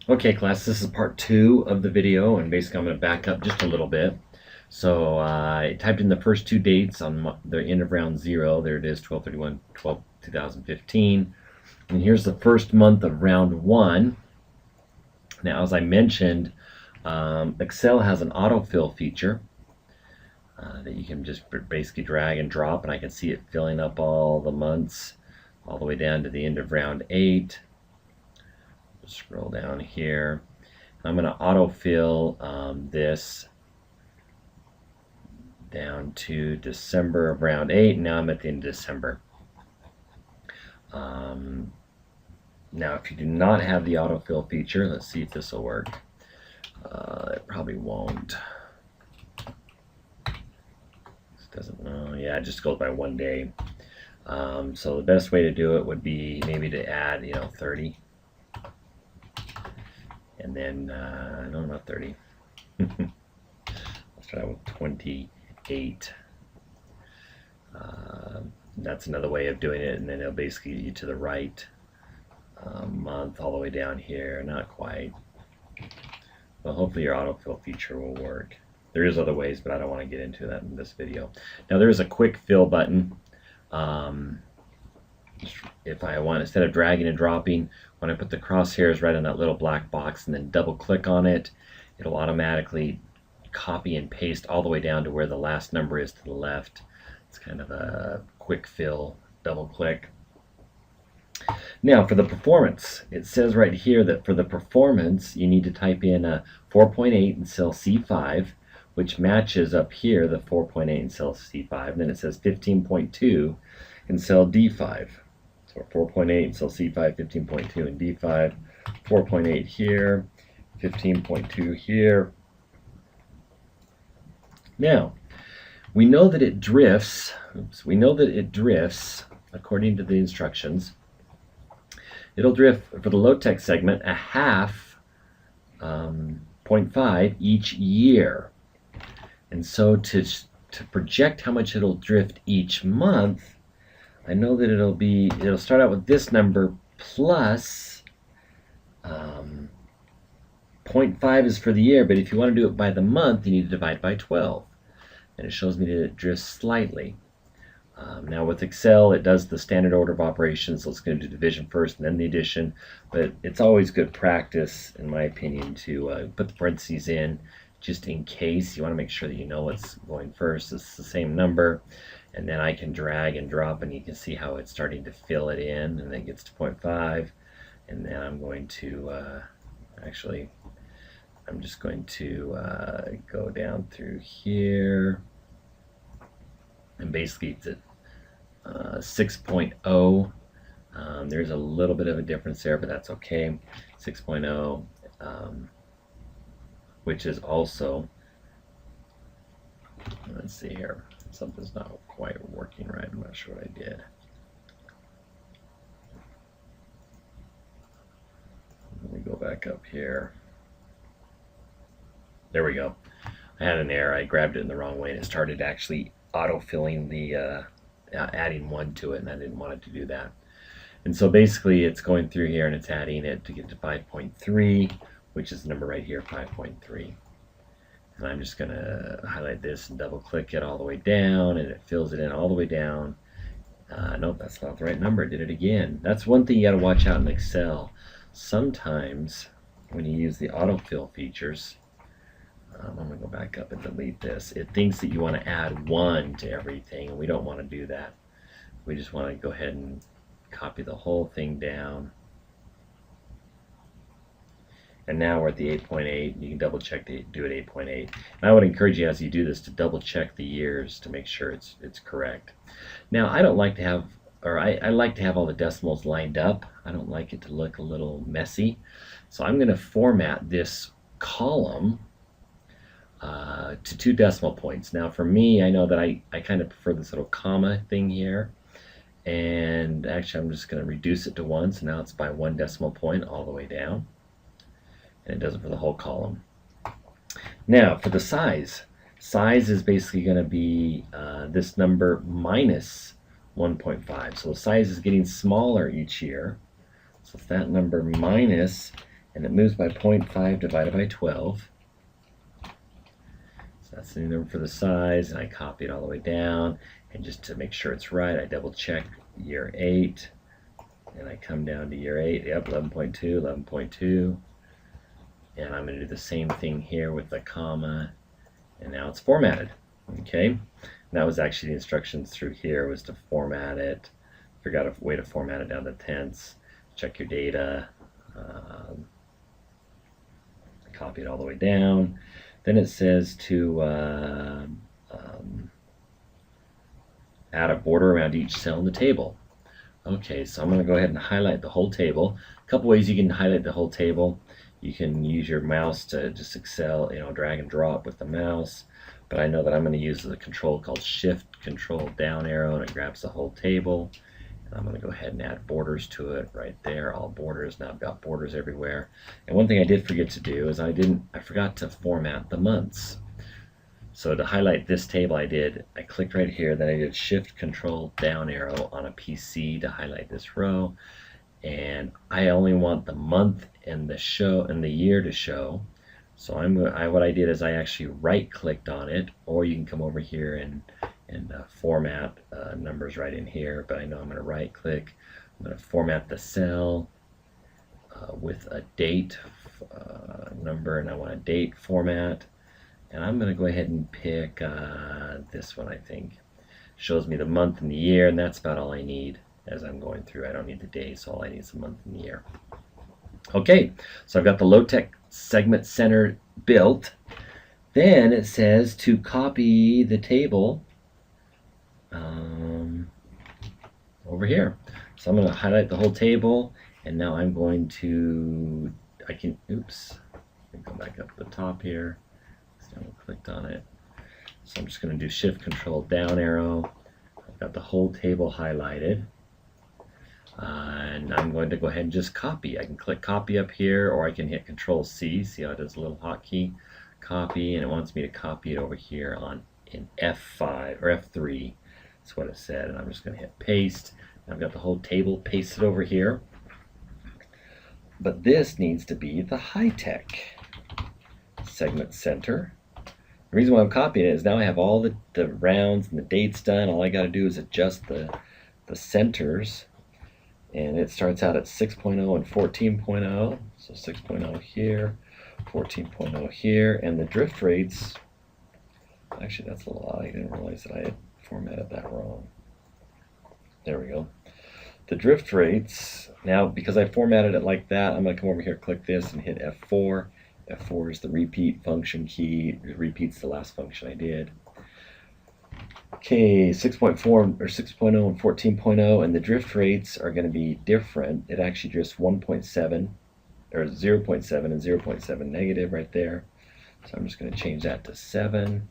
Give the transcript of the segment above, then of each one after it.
Okay, class, this is part 2 of the video, and basically I'm going to back up just a little bit. So I typed in the first 2 dates on the end of round 0. There it is, 12/31/2015. And here's the first month of round 1. Now, as I mentioned, Excel has an autofill feature that you can just basically drag and drop, and I can see it filling up all the months all the way down to the end of round 8. Scroll down here. I'm going to autofill this down to December of round 8. Now I'm at the end of December. Now if you do not have the autofill feature, let's see if this will work. It probably won't. This doesn't know. Yeah, it just goes by 1 day. So the best way to do it would be maybe to add 30. And then, no, not 30. Let's try with 28. That's another way of doing it, and then it'll basically get you to the right month all the way down here. Not quite. Well, hopefully your autofill feature will work. There is other ways, but I don't want to get into that in this video. Now there is a quick fill button. If I want, instead of dragging and dropping, when I put the crosshairs right on that little black box and then double click on it, it'll automatically copy and paste all the way down to where the last number is to the left. It's kind of a quick fill, double click. Now for the performance, it says right here that for the performance you need to type in a 4.8 in cell C5, which matches up here the 4.8 in cell C5. And then it says 15.2 in cell D5. So 4.8 in cell C5, 15.2 in D5, 4.8 here, 15.2 here. Now, we know that it drifts. We know that it drifts according to the instructions. It'll drift for the low-tech segment a half 0.5 each year. And so to project how much it'll drift each month, I know that it'll start out with this number plus 0.5 is for the year, but if you want to do it by the month, you need to divide by 12. And it shows me that it drifts slightly. Now with Excel, it does the standard order of operations, so it's going to do division first and then the addition, but it's always good practice, in my opinion, to put the parentheses in just in case. You want to make sure that you know what's going first. It's the same number, and then I can drag and drop, and you can see how it's starting to fill it in, and then it gets to 0.5, and then I'm going to I'm just going to go down through here, and basically it's at 6.0. There's a little bit of a difference there, but that's okay. 6.0, which is also, let's see here, something's not quite working right. I'm not sure what I did. Let me go back up here. There we go. I had an error. I grabbed it in the wrong way, and it started actually auto-filling the adding 1 to it, and I didn't want it to do that. And so basically it's going through here and it's adding it to get to 5.3, which is the number right here, 5.3. And I'm just going to highlight this and double click it all the way down, and it fills it in all the way down. Nope, that's not the right number. It did it again. That's one thing you got to watch out in Excel. Sometimes when you use the autofill features, I'm going to go back up and delete this. It thinks that you want to add 1 to everything, and we don't want to do that. We just want to go ahead and copy the whole thing down. And now we're at the 8.8. You can double check to do it 8.8. And I would encourage you as you do this to double check the years to make sure it's correct. Now I don't like to have, or I like to have all the decimals lined up. I don't like it to look a little messy. So I'm going to format this column to 2 decimal points. Now for me, I know that I kind of prefer this little comma thing here, and actually I'm just going to reduce it to 1, so now it's by 1 decimal point all the way down, and it does it for the whole column. Now for the size is basically going to be this number minus 1.5. So the size is getting smaller each year, so if that number minus and it moves by 0.5 divided by 12. So that's the new number for the size, and I copy it all the way down. And just to make sure it's right, I double check year 8, and I come down to year 8. Yep, 11.2, 11.2. And I'm going to do the same thing here with the comma, and now it's formatted. Okay, and that was actually the instructions through here, was to format it. Figure out a way to format it down to tenths. Check your data. Copy it all the way down. Then it says to add a border around each cell in the table. Okay, so I'm going to go ahead and highlight the whole table. A couple ways you can highlight the whole table. You can use your mouse to just drag and drop with the mouse. But I know that I'm going to use the control called Shift Control Down arrow, and it grabs the whole table. And I'm going to go ahead and add borders to it right there, all borders. Now I've got borders everywhere. And one thing I did forget to do is I forgot to format the months. So to highlight this table, I clicked right here, then I did Shift Control Down arrow on a PC to highlight this row. And I only want the month and the year to show. So what I did is I actually right-clicked on it, or you can come over here and format numbers right in here. But I know I'm going to right-click. I'm going to format the cell with a date number, and I want a date format. And I'm going to go ahead and pick this one, I think. Shows me the month and the year, and that's about all I need as I'm going through. I don't need the day, so all I need is the month and the year. Okay, so I've got the low-tech segment center built. Then it says to copy the table over here. So I'm going to highlight the whole table, and now I'm going to, let me go back up to the top here. So I clicked on it. So I'm just going to do Shift Control Down arrow. I've got the whole table highlighted. And I'm going to go ahead and just copy. I can click copy up here, or I can hit Control C. See how it does a little hotkey? Copy, and it wants me to copy it over here in F5 or F3. That's what it said. And I'm just going to hit paste. And I've got the whole table pasted over here. But this needs to be the high-tech segment center. The reason why I'm copying it is now I have all the rounds and the dates done. All I got to do is adjust the centers. And it starts out at 6.0 and 14.0. So 6.0 here, 14.0 here. And the drift rates, actually that's a little odd. I didn't realize that I had formatted that wrong. There we go. The drift rates, now because I formatted it like that, I'm going to come over here, click this, and hit F4. F4 is the repeat function key. It repeats the last function I did. Okay, 6.4 or 6.0 and 14.0, and the drift rates are going to be different. It actually drifts 1.7 or 0.7 and 0.7 negative right there. So I'm just going to change that to 7.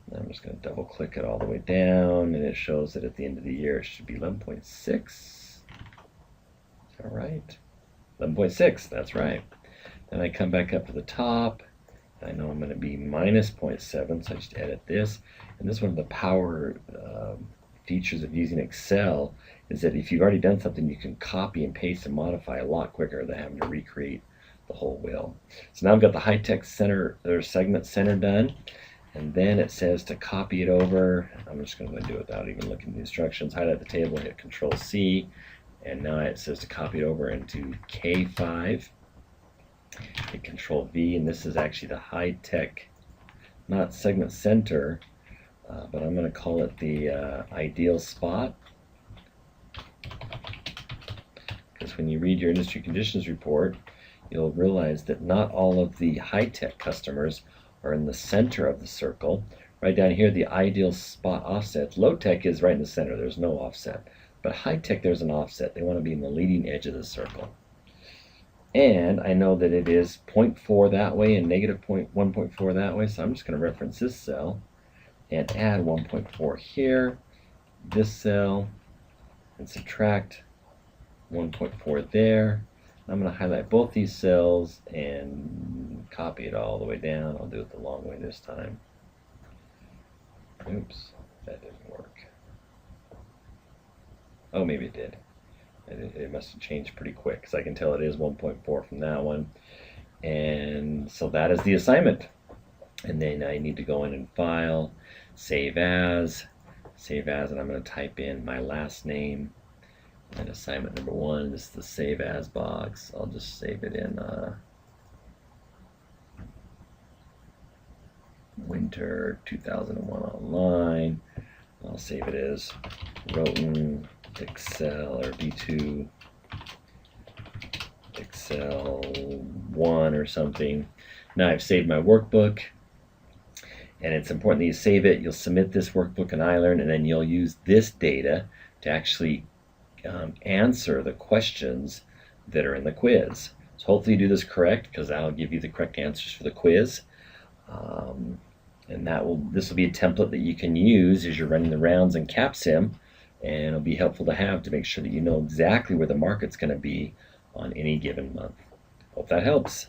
And I'm just going to double click it all the way down, and it shows that at the end of the year it should be 11.6. Is that right? 11.6, that's right. Then I come back up to the top. I know I'm going to be minus 0.7, so I just edit this. And this is one of the power features of using Excel, is that if you've already done something, you can copy and paste and modify a lot quicker than having to recreate the whole wheel. So now I've got the high-tech center or segment center done, and then it says to copy it over. I'm just going to do it without even looking at the instructions. Highlight the table, hit Control C, and now it says to copy it over into K5. Hit Control V, and this is actually the high-tech, not segment center, but I'm going to call it the ideal spot. Because when you read your industry conditions report, you'll realize that not all of the high-tech customers are in the center of the circle. Right down here, the ideal spot offset. Low-tech is right in the center. There's no offset. But high-tech, there's an offset. They want to be in the leading edge of the circle. And I know that it is 0.4 that way and negative 1.4 that way, so I'm just going to reference this cell and add 1.4 here, this cell, and subtract 1.4 there. I'm going to highlight both these cells and copy it all the way down. I'll do it the long way this time. Oops, that didn't work. Oh, maybe it did. It must have changed pretty quick because I can tell it is 1.4 from that one. And so that is the assignment. And then I need to go in and file, save as, and I'm going to type in my last name and assignment number 1. This is the save as box. I'll just save it in winter 2001 online. I'll save it as Roten Excel or B2 Excel 1 or something. Now I've saved my workbook, and it's important that you save it. You'll submit this workbook in iLearn, and then you'll use this data to actually answer the questions that are in the quiz. So hopefully you do this correct, because that'll give you the correct answers for the quiz. And this will be a template that you can use as you're running the rounds in CapSim, and it'll be helpful to have to make sure that you know exactly where the market's going to be on any given month. Hope that helps.